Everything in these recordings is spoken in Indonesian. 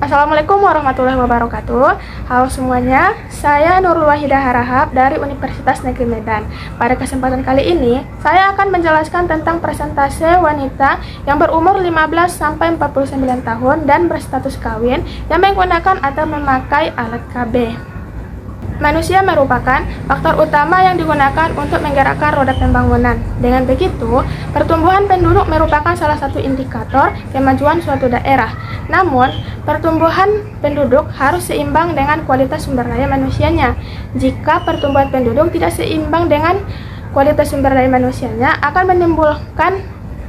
Assalamualaikum warahmatullahi wabarakatuh. Halo semuanya, saya Nurul Wahidah Harahap dari Universitas Negeri Medan. Pada kesempatan kali ini, saya akan menjelaskan tentang persentase wanita yang berumur 15 sampai 49 tahun dan berstatus kawin yang menggunakan atau memakai alat KB. Manusia merupakan faktor utama yang digunakan untuk menggerakkan roda pembangunan. Dengan begitu, pertumbuhan penduduk merupakan salah satu indikator kemajuan suatu daerah. Namun, pertumbuhan penduduk harus seimbang dengan kualitas sumber daya manusianya. Jika pertumbuhan penduduk tidak seimbang dengan kualitas sumber daya manusianya, akan menimbulkan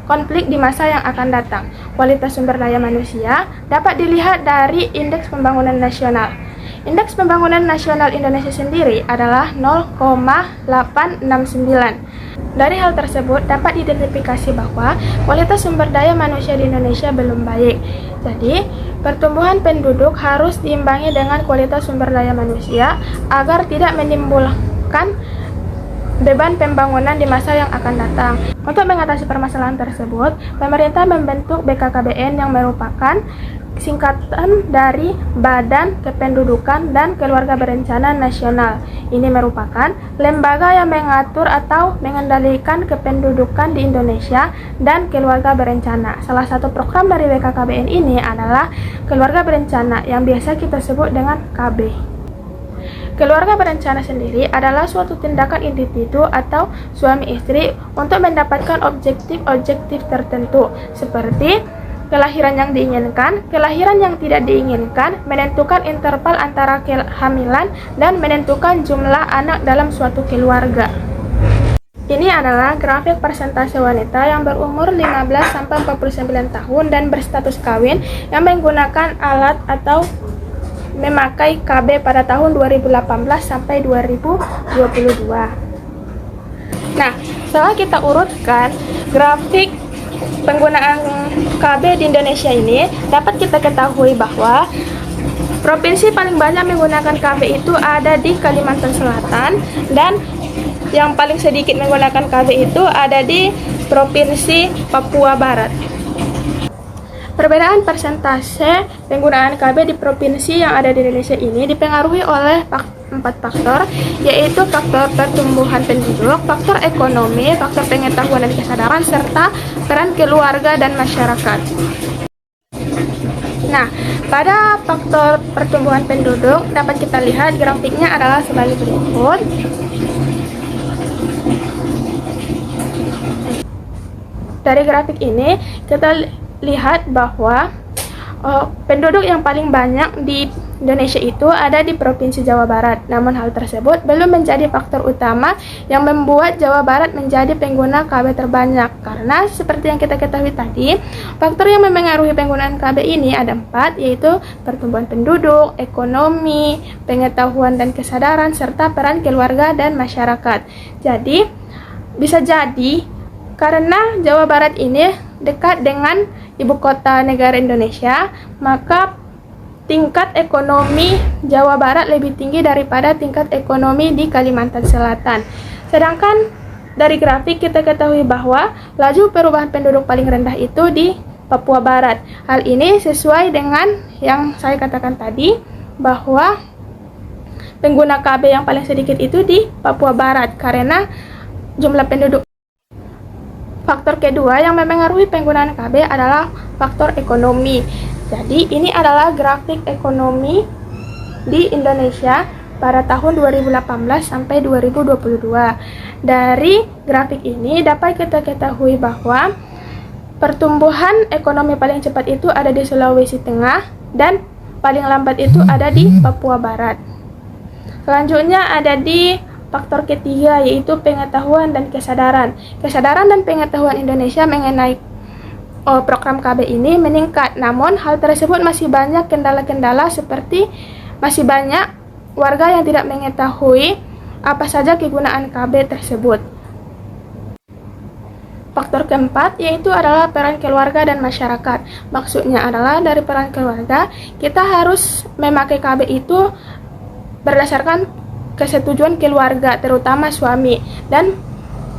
konflik di masa yang akan datang. Kualitas sumber daya manusia dapat dilihat dari Indeks Pembangunan Nasional. Indeks Pembangunan Nasional Indonesia sendiri adalah 0,869. Dari hal tersebut dapat diidentifikasi bahwa kualitas sumber daya manusia di Indonesia belum baik. Jadi, pertumbuhan penduduk harus diimbangi dengan kualitas sumber daya manusia agar tidak menimbulkan beban pembangunan di masa yang akan datang. Untuk mengatasi permasalahan tersebut, pemerintah membentuk BKKBN yang merupakan singkatan dari Badan Kependudukan dan Keluarga Berencana Nasional. Ini merupakan lembaga yang mengatur atau mengendalikan kependudukan di Indonesia dan keluarga berencana. Salah satu program dari BKKBN ini adalah Keluarga Berencana yang biasa kita sebut dengan KB. Keluarga berencana sendiri adalah suatu tindakan individu atau suami istri untuk mendapatkan objektif-objektif tertentu seperti kelahiran yang diinginkan, kelahiran yang tidak diinginkan, menentukan interval antara kehamilan, dan menentukan jumlah anak dalam suatu keluarga. Ini adalah grafik persentase wanita yang berumur 15-49 tahun dan berstatus kawin yang menggunakan alat atau memakai KB pada tahun 2018 sampai 2022. Nah, setelah kita urutkan grafik penggunaan KB di Indonesia ini, dapat kita ketahui bahwa provinsi paling banyak menggunakan KB itu ada di Kalimantan Selatan, dan yang paling sedikit menggunakan KB itu ada di Provinsi Papua Barat. Perbedaan persentase penggunaan KB di provinsi yang ada di Indonesia ini dipengaruhi oleh 4 faktor, yaitu faktor pertumbuhan penduduk, faktor ekonomi, faktor pengetahuan dan kesadaran, serta peran keluarga dan masyarakat. Nah, pada faktor pertumbuhan penduduk dapat kita lihat grafiknya adalah sebagai berikut. Dari grafik ini kita lihat bahwa penduduk yang paling banyak di Indonesia itu ada di Provinsi Jawa Barat. Namun hal tersebut belum menjadi faktor utama yang membuat Jawa Barat menjadi pengguna KB terbanyak. Karena seperti yang kita ketahui tadi, faktor yang memengaruhi penggunaan KB ini ada 4, yaitu pertumbuhan penduduk, ekonomi, pengetahuan dan kesadaran, serta peran keluarga dan masyarakat. Jadi, bisa jadi karena Jawa Barat ini dekat dengan ibu kota negara Indonesia, maka tingkat ekonomi Jawa Barat lebih tinggi daripada tingkat ekonomi di Kalimantan Selatan. Sedangkan dari grafik kita ketahui bahwa laju perubahan penduduk paling rendah itu di Papua Barat. Hal ini sesuai dengan yang saya katakan tadi, bahwa pengguna KB yang paling sedikit itu di Papua Barat karena jumlah penduduk. Faktor kedua yang memengaruhi penggunaan KB adalah faktor ekonomi. Jadi ini adalah grafik ekonomi di Indonesia pada tahun 2018 sampai 2022. Dari grafik ini dapat kita ketahui bahwa pertumbuhan ekonomi paling cepat itu ada di Sulawesi Tengah dan paling lambat itu ada di Papua Barat. Selanjutnya ada di faktor ketiga, yaitu pengetahuan dan kesadaran. Kesadaran dan pengetahuan Indonesia mengenai program KB ini meningkat, namun hal tersebut masih banyak kendala-kendala seperti masih banyak warga yang tidak mengetahui apa saja kegunaan KB tersebut. Faktor keempat yaitu adalah peran keluarga dan masyarakat. Maksudnya adalah dari peran keluarga, kita harus memakai KB itu berdasarkan kesetujuan keluarga, terutama suami, dan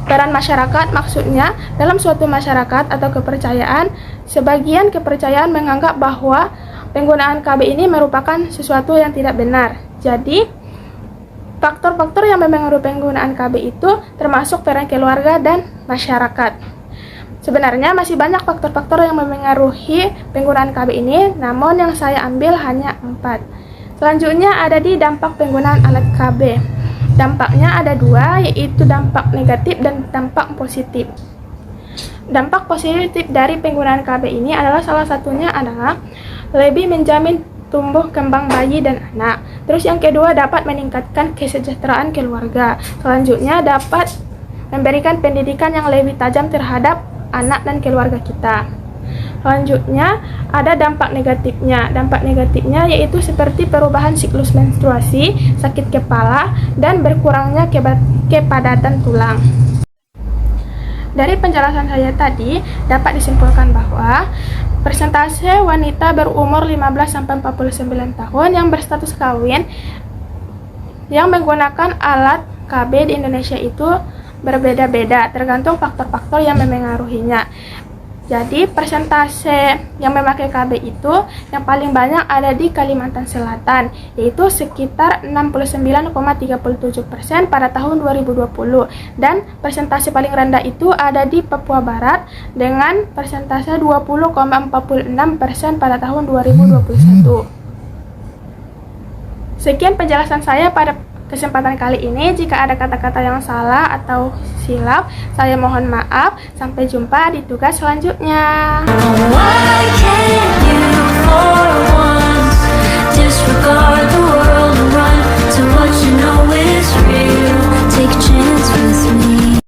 Peran masyarakat maksudnya dalam suatu masyarakat atau kepercayaan, sebagian kepercayaan menganggap bahwa penggunaan KB ini merupakan sesuatu yang tidak benar. Jadi, faktor-faktor yang mempengaruhi penggunaan KB itu termasuk peran keluarga dan masyarakat. Sebenarnya masih banyak faktor-faktor yang mempengaruhi penggunaan KB ini, namun yang saya ambil hanya 4. Selanjutnya ada di dampak penggunaan alat KB. Dampaknya ada 2, yaitu dampak negatif dan dampak positif. Dampak positif dari penggunaan KB ini adalah salah satunya adalah lebih menjamin tumbuh kembang bayi dan anak. Terus yang kedua dapat meningkatkan kesejahteraan keluarga. Selanjutnya dapat memberikan pendidikan yang lebih tajam terhadap anak dan keluarga kita. Selanjutnya ada dampak negatifnya. Dampak negatifnya yaitu seperti perubahan siklus menstruasi, sakit kepala, dan berkurangnya kepadatan tulang. Dari penjelasan saya tadi dapat disimpulkan bahwa persentase wanita berumur 15-49 tahun yang berstatus kawin yang menggunakan alat KB di Indonesia itu berbeda-beda tergantung faktor-faktor yang memengaruhinya. Jadi persentase yang memakai KB itu yang paling banyak ada di Kalimantan Selatan, yaitu sekitar 69,37% pada tahun 2020, dan persentase paling rendah itu ada di Papua Barat dengan persentase 20,46% pada tahun 2021. Sekian penjelasan saya pada kesempatan kali ini. Jika ada kata-kata yang salah atau silap, saya mohon maaf. Sampai jumpa di tugas selanjutnya.